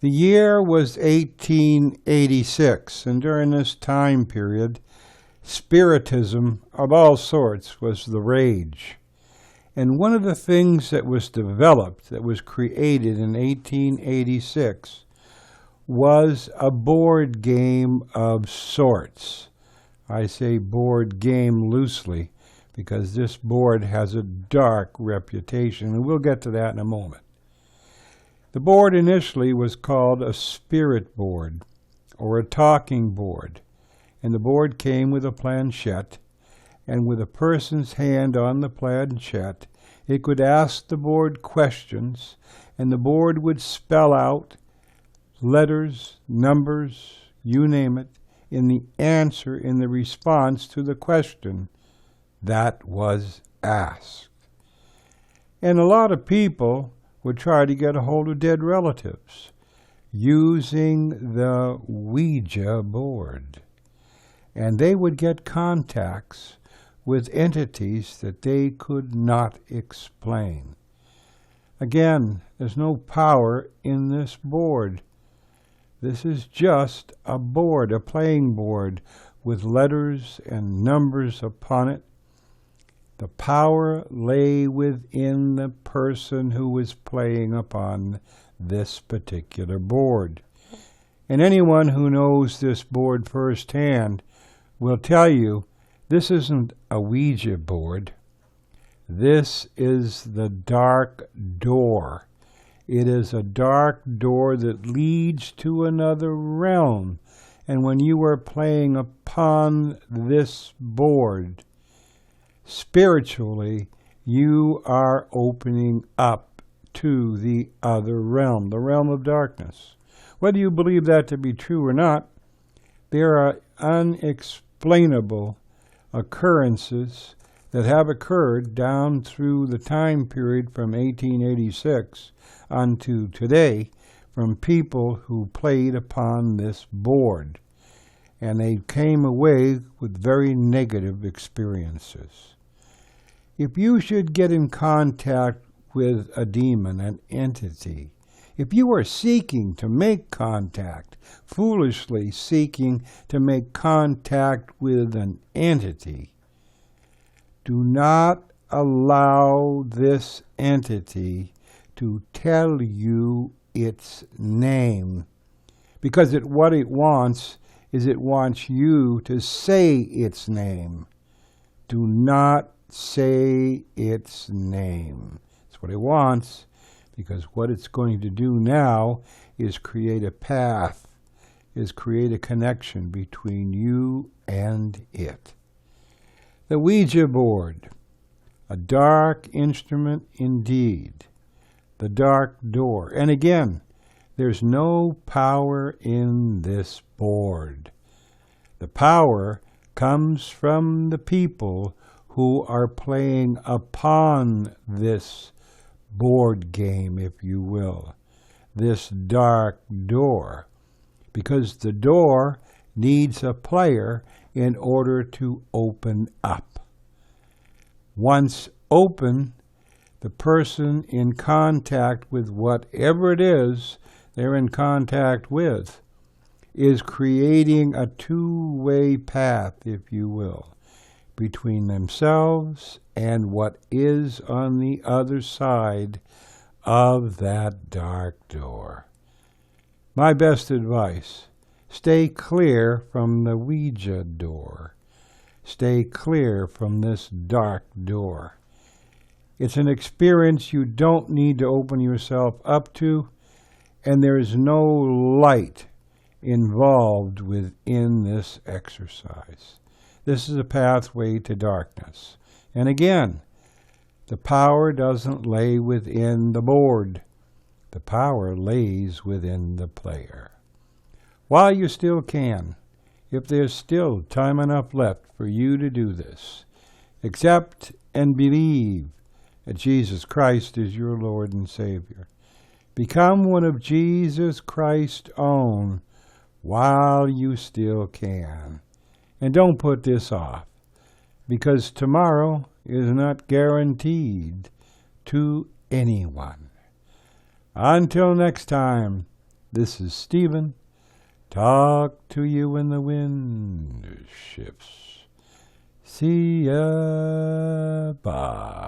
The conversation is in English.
The year was 1886, and during this time period, Spiritism of all sorts was the rage. And one of the things that was developed, that was created in 1886, was a board game of sorts. I say board game loosely because this board has a dark reputation, and we'll get to that in a moment. The board initially was called a spirit board or a talking board, and the board came with a planchette, and with a person's hand on the planchette, it could ask the board questions, and the board would spell out letters, numbers, you name it, in the answer, in the response to the question that was asked. And a lot of people would try to get a hold of dead relatives using the Ouija board. And they would get contacts with entities that they could not explain. Again, there's no power in this board. This is just a board, a playing board with letters and numbers upon it. The power lay within the person who was playing upon this particular board. And anyone who knows this board firsthand will tell you this isn't a Ouija board. This is the dark door. It is a dark door that leads to another realm. And when you are playing upon this board, spiritually, you are opening up to the other realm, the realm of darkness. Whether you believe that to be true or not, there are unexplainable occurrences that have occurred down through the time period from 1886 unto today from people who played upon this board. And they came away with very negative experiences. If you should get in contact with a demon, an entity, if you are seeking to make contact, foolishly seeking to make contact with an entity, do not allow this entity to tell you its name. Because what it wants is it wants you to say its name. Do not say its name. That's what it wants, because what it's going to do now is create a path, is create a connection between you and it. The Ouija board, a dark instrument indeed, the dark door. And again, there's no power in this board. The power comes from the people who are playing upon this board game, if you will, this dark door, because the door needs a player in order to open up. Once open, the person in contact with whatever it is they're in contact with is creating a two-way path, if you will, between themselves and what is on the other side of that dark door. My best advice: stay clear from the Ouija door. Stay clear from this dark door. It's an experience you don't need to open yourself up to, and there is no light involved within this exercise. This is a pathway to darkness. And again, the power doesn't lay within the board. The power lays within the player. While you still can, if there's still time enough left for you to do this, accept and believe that Jesus Christ is your Lord and Savior. Become one of Jesus Christ's own while you still can. And don't put this off, because tomorrow is not guaranteed to anyone. Until next time, This is Stephen. Talk to you when the wind shifts. See ya. Bye.